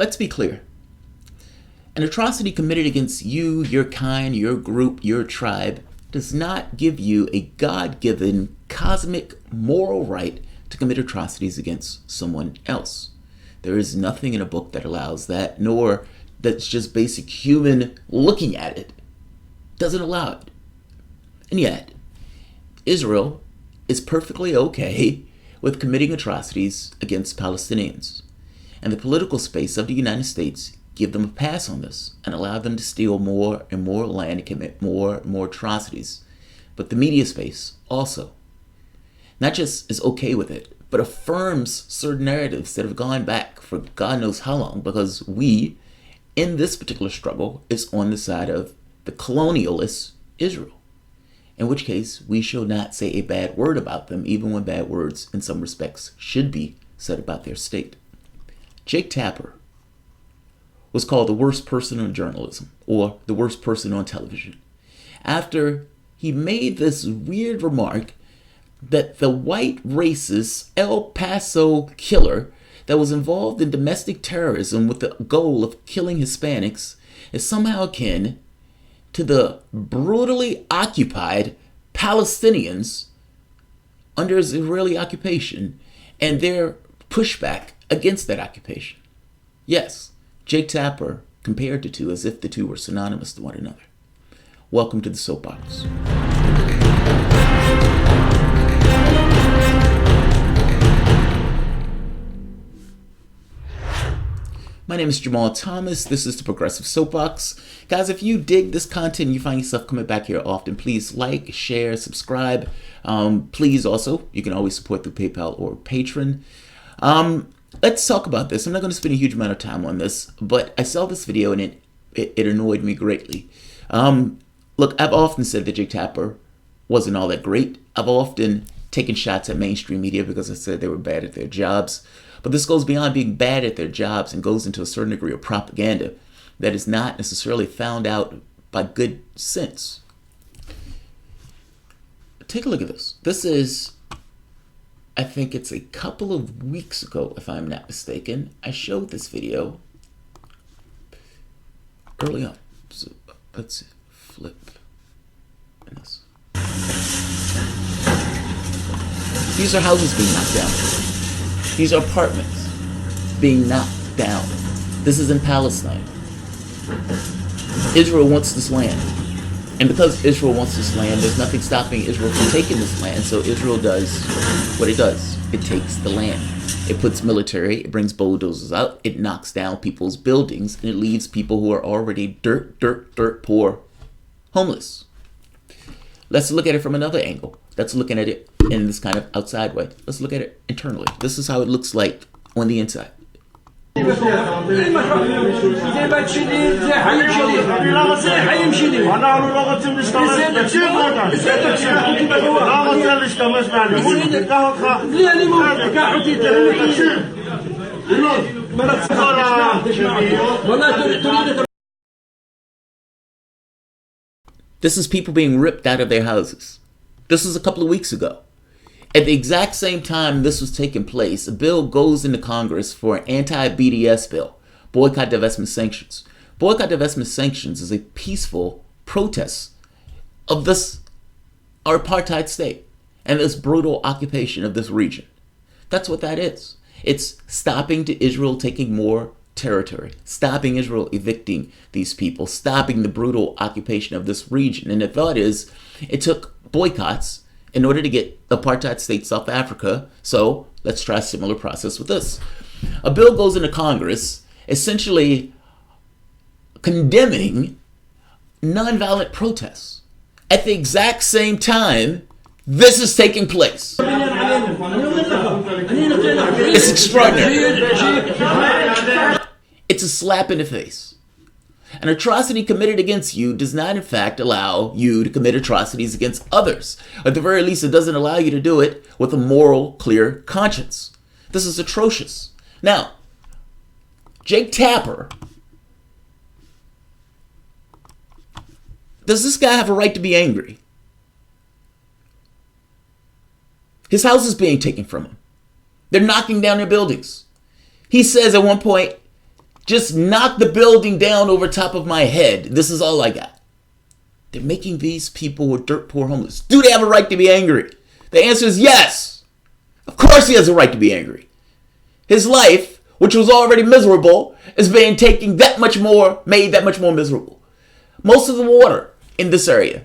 let's be clear. An atrocity committed against you, your kind, your group, your tribe does not give you a God-given cosmic moral right to commit atrocities against someone else. There is nothing in a book that allows that, nor that's just basic human looking at it. Doesn't allow it. And yet, Israel is perfectly okay with committing atrocities against Palestinians. And the political space of the United States give them a pass on this and allow them to steal more and more land and commit more and more atrocities. But the media space also not just is okay with it, but affirms certain narratives that have gone back for God knows how long, because we, in this particular struggle, is on the side of the colonialist Israel. In which case, we shall not say a bad word about them, even when bad words, in some respects, should be said about their state. Jake Tapper was called the worst person in journalism, or the worst person on television, after he made this weird remark that the white racist El Paso killer that was involved in domestic terrorism with the goal of killing Hispanics is somehow akin to the brutally occupied Palestinians under Israeli occupation and their pushback against that occupation. Yes, Jake Tapper compared the two as if the two were synonymous to one another. Welcome to the Soapbox. My name is Jamarl Thomas. This is the Progressive Soapbox. Guys, if you dig this content and you find yourself coming back here often, please like, share, subscribe. Please also, you can always support through PayPal or Patreon. Let's talk about this. I'm not going to spend a huge amount of time on this, but I saw this video and it annoyed me greatly. Look, I've often said that Jake Tapper wasn't all that great. I've often taken shots at mainstream media because I said they were bad at their jobs. But this goes beyond being bad at their jobs and goes into a certain degree of propaganda that is not necessarily found out by good sense. Take a look at this. This is, I think it's a couple of weeks ago, if I'm not mistaken. I showed this video early on. So let's flip this. These are houses being knocked down. These are apartments being knocked down. This is in Palestine. Israel wants this land. And because Israel wants this land, there's nothing stopping Israel from taking this land. So Israel does what it does. It takes the land. It puts military, it brings bulldozers out, it knocks down people's buildings, and it leaves people who are already dirt poor, homeless. Let's look at it from another angle. Let's look at it in this kind of outside way. Let's look at it internally. This is how it looks like on the inside. This is people being ripped out of their houses. This was a couple of weeks ago. At the exact same time this was taking place, a bill goes into Congress for an anti-BDS bill, boycott, divestment, sanctions. Boycott, divestment, sanctions is a peaceful protest of this our apartheid state and this brutal occupation of this region. That's what that is. It's stopping to Israel taking more territory, stopping Israel evicting these people, stopping the brutal occupation of this region. And the thought is, it took boycotts in order to get apartheid state South Africa, so let's try a similar process with this. A bill goes into Congress essentially condemning nonviolent protests. At the exact same time, this is taking place. It's extraordinary. It's a slap in the face. An atrocity committed against you does not, in fact, allow you to commit atrocities against others. At the very least, it doesn't allow you to do it with a moral, clear conscience. This is atrocious. Now, Jake Tapper, does this guy have a right to be angry? His house is being taken from him. They're knocking down their buildings. He says at one point, Just knock the building down over top of my head. This is all I got. They're making these people who are dirt poor homeless. Do they have a right to be angry? The answer is yes. Of course he has a right to be angry. His life, which was already miserable, is being made that much more miserable. Most of the water in this area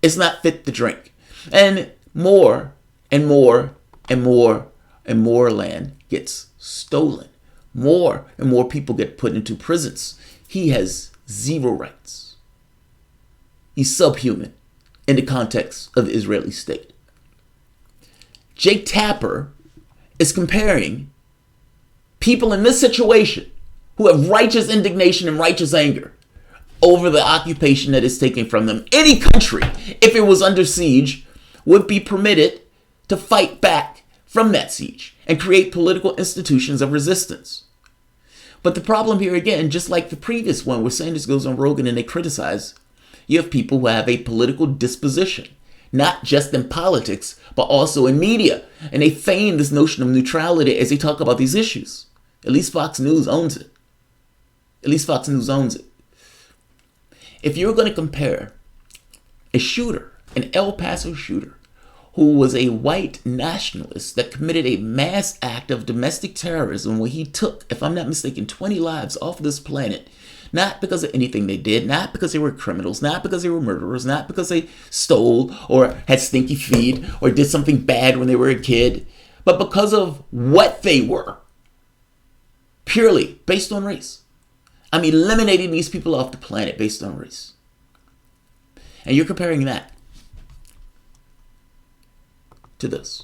is not fit to drink. And more and more and more and more land gets stolen. More and more people get put into prisons. He has zero rights. He's subhuman in the context of the Israeli state. Jake Tapper is comparing people in this situation who have righteous indignation and righteous anger over the occupation that is taken from them. Any country, if it was under siege, would be permitted to fight back from that siege and create political institutions of resistance. But the problem here again, just like the previous one where Sanders goes on Rogan and they criticize, you have people who have a political disposition, not just in politics, but also in media. And they feign this notion of neutrality as they talk about these issues. At least Fox News owns it. If you're going to compare a shooter, an El Paso shooter, who was a white nationalist that committed a mass act of domestic terrorism where he took, if I'm not mistaken, 20 lives off this planet, not because of anything they did, not because they were criminals, not because they were murderers, not because they stole or had stinky feet or did something bad when they were a kid, but because of what they were, purely based on race. I'm eliminating these people off the planet based on race. And you're comparing that to this.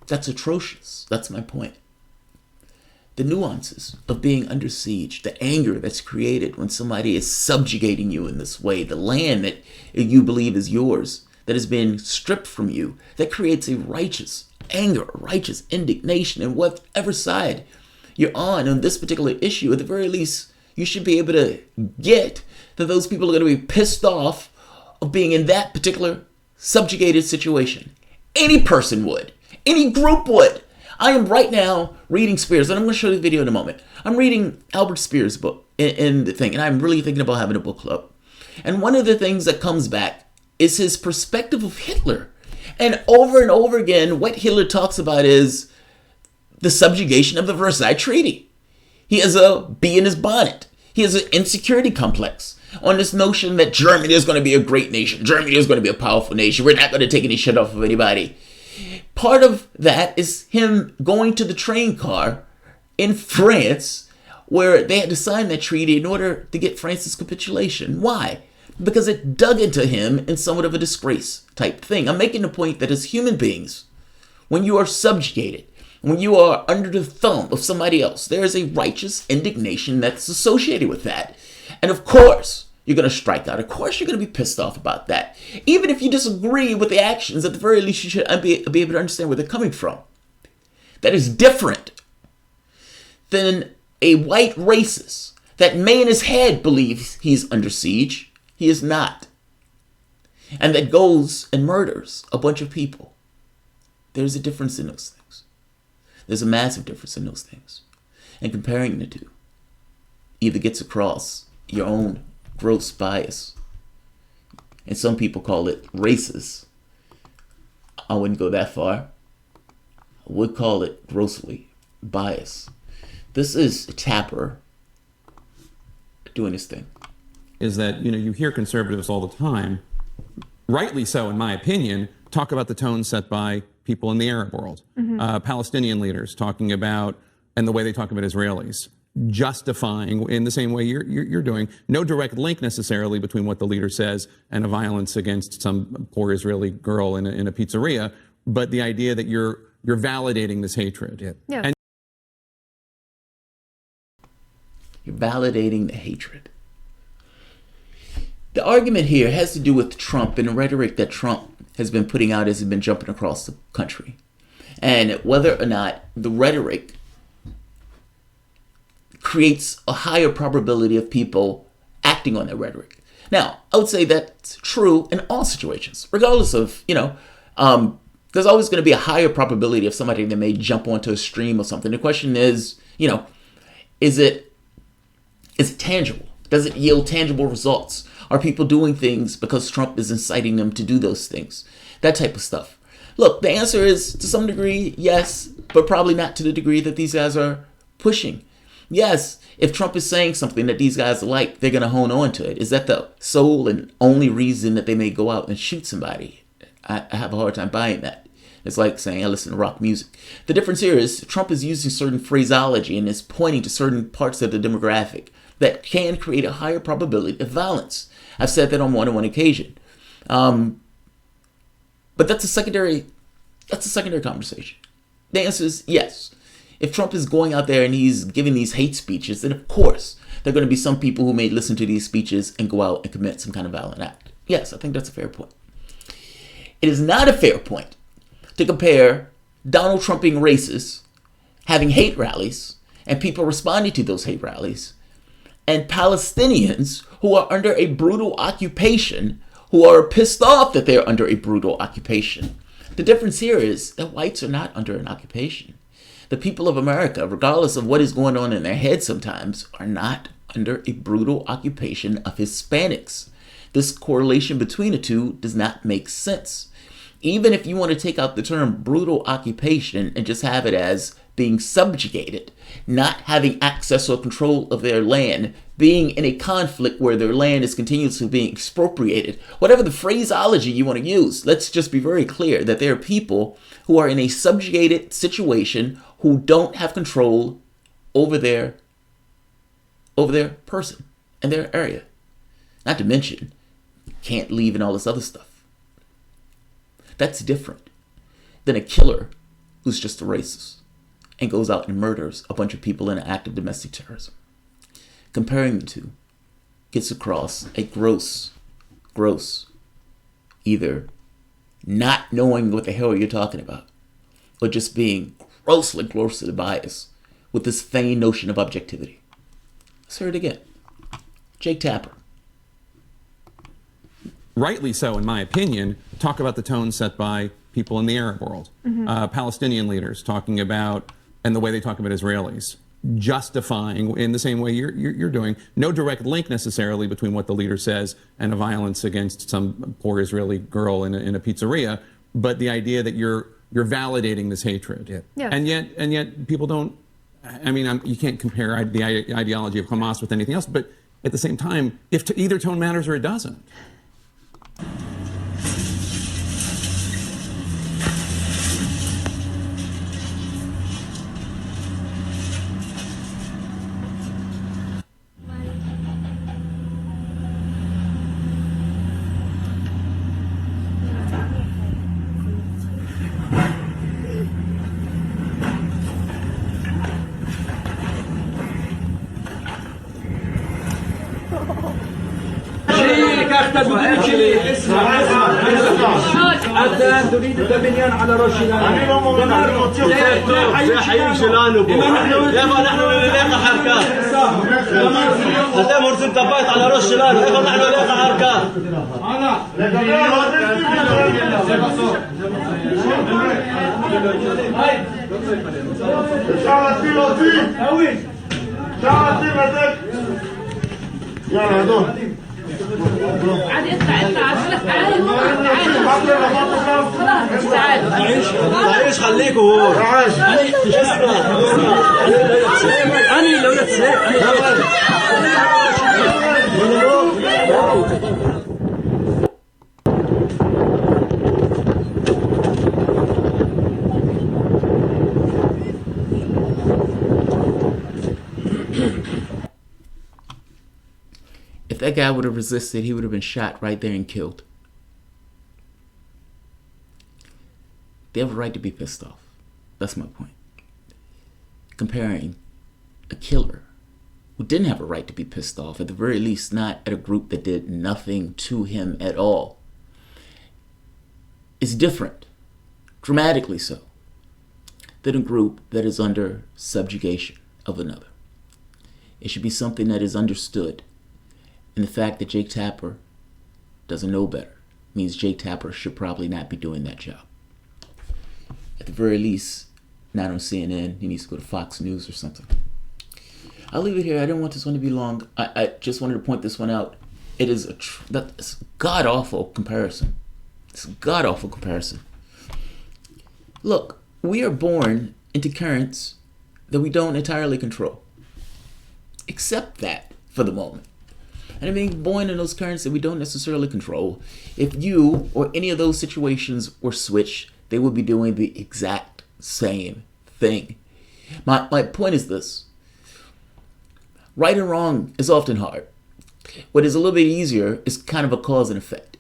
That's atrocious. That's my point. The nuances of being under siege, the anger that's created when somebody is subjugating you in this way, the land that you believe is yours, that has been stripped from you, that creates a righteous anger, righteous indignation, and whatever side you're on this particular issue, at the very least, you should be able to get that those people are going to be pissed off of being in that particular subjugated situation. Any person would. Any group would. I am right now reading Spears, and I'm going to show you the video in a moment. I'm reading Albert Spears' book in the thing, and I'm really thinking about having a book club. And one of the things that comes back is his perspective of Hitler. And over again, what Hitler talks about is the subjugation of the Versailles Treaty. He has a bee in his bonnet. He has an insecurity complex on this notion that Germany is going to be a great nation. Germany is going to be a powerful nation. We're not going to take any shit off of anybody. Part of that is him going to the train car in France where they had to sign that treaty in order to get France's capitulation. Why? Because it dug into him in somewhat of a disgrace type thing. I'm making the point that as human beings, when you are subjugated, when you are under the thumb of somebody else, there is a righteous indignation that's associated with that. And of course, you're going to strike out. Of course, you're going to be pissed off about that. Even if you disagree with the actions, at the very least, you should be able to understand where they're coming from. That is different than a white racist that may in his head believes he's under siege. He is not. And that goes and murders a bunch of people. There's a difference in those things. There's a massive difference in those things. And comparing the two either gets across your own gross bias. And some people call it racist. I wouldn't go that far. I would call it grossly biased. This is Tapper doing his thing. Is that, you hear conservatives all the time, rightly so in my opinion, talk about the tone set by people in the Arab world. Palestinian leaders talking about, and the way they talk about Israelis, justifying in the same way you're doing, no direct link necessarily between what the leader says and a violence against some poor Israeli girl in a pizzeria, but the idea that you're validating this hatred. Yeah. And you're validating the hatred. The argument here has to do with Trump and the rhetoric that Trump has been putting out as he's been jumping across the country. And whether or not the rhetoric creates a higher probability of people acting on that rhetoric. Now, I would say that's true in all situations, regardless of, There's always going to be a higher probability of somebody that may jump onto a stream or something. The question is, is it tangible? Does it yield tangible results? Are people doing things because Trump is inciting them to do those things? That type of stuff. Look, the answer is, to some degree, yes, but probably not to the degree that these guys are pushing. Yes, if Trump is saying something that these guys like, they're going to hone on to it. Is that the sole and only reason that they may go out and shoot somebody? I have a hard time buying that. It's like saying I listen to rock music. The difference here is Trump is using certain phraseology and is pointing to certain parts of the demographic that can create a higher probability of violence. I've said that on more than one occasion. But that's a secondary conversation. The answer is yes. If Trump is going out there and he's giving these hate speeches, then of course there are going to be some people who may listen to these speeches and go out and commit some kind of violent act. Yes, I think that's a fair point. It is not a fair point to compare Donald Trump being racist, having hate rallies, and people responding to those hate rallies, and Palestinians who are under a brutal occupation, who are pissed off that they're under a brutal occupation. The difference here is that whites are not under an occupation. The people of America, regardless of what is going on in their heads sometimes, are not under a brutal occupation of Hispanics. This correlation between the two does not make sense. Even if you want to take out the term brutal occupation and just have it as being subjugated, not having access or control of their land, being in a conflict where their land is continuously being expropriated, whatever the phraseology you want to use, let's just be very clear that there are people who are in a subjugated situation who don't have control over their person and their area. Not to mention, can't leave and all this other stuff. That's different than a killer who's just a racist and goes out and murders a bunch of people in an act of domestic terrorism. Comparing the two gets across a gross, either not knowing what the hell you're talking about or just being grossly biased with this feigned notion of objectivity. Let's hear it again. Jake Tapper. Rightly so, in my opinion, talk about the tone set by people in the Arab world. Palestinian leaders talking about, and the way they talk about Israelis, justifying in the same way you're doing. No direct link necessarily between what the leader says and a violence against some poor Israeli girl in a pizzeria, but the idea that you're validating this hatred. Yeah. Yes. And yet people don't. I mean, you can't compare the ideology of Hamas with anything else. But at the same time, if either tone matters or it doesn't. أنت تريد البنيان على رشنا زي حي شلانو يابا نحن نلاقي حركات أنت مرسل تبايت على رش شلانو يابا نحن نلاقي حركات عادي اطلع تعالوا تعيش خليكوا هو أنا لو If that guy would have resisted, he would have been shot right there and killed. They have a right to be pissed off. That's my point. Comparing a killer who didn't have a right to be pissed off, at the very least not at a group that did nothing to him at all, is different, dramatically so, than a group that is under subjugation of another. It should be something that is understood. And the fact that Jake Tapper doesn't know better means Jake Tapper should probably not be doing that job. At the very least, not on CNN. He needs to go to Fox News or something. I'll leave it here. I didn't want this one to be long. I just wanted to point this one out. It is that's a god-awful comparison. It's a god-awful comparison. Look, we are born into currents that we don't entirely control. Accept that for the moment. And being born in those currents that we don't necessarily control, if you or any of those situations were switched, they would be doing the exact same thing. My point is this. Right and wrong is often hard. What is a little bit easier is kind of a cause and effect.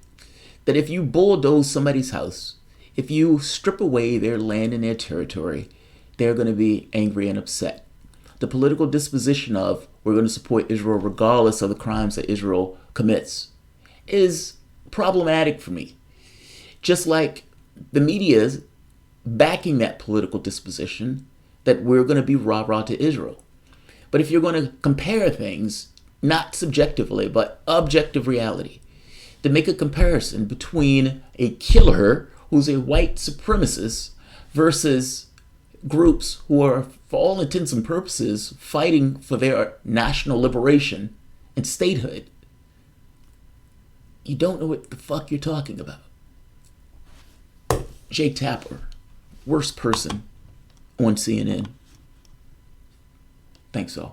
That if you bulldoze somebody's house, if you strip away their land and their territory, they're going to be angry and upset. The political disposition of we're going to support Israel regardless of the crimes that Israel commits is problematic for me. Just like the media is backing that political disposition that we're going to be rah-rah to Israel. But if you're going to compare things, not subjectively, but objective reality, to make a comparison between a killer who's a white supremacist versus groups who are, for all intents and purposes, fighting for their national liberation and statehood, you don't know what the fuck you're talking about. Jake Tapper, worst person on CNN. Thanks all.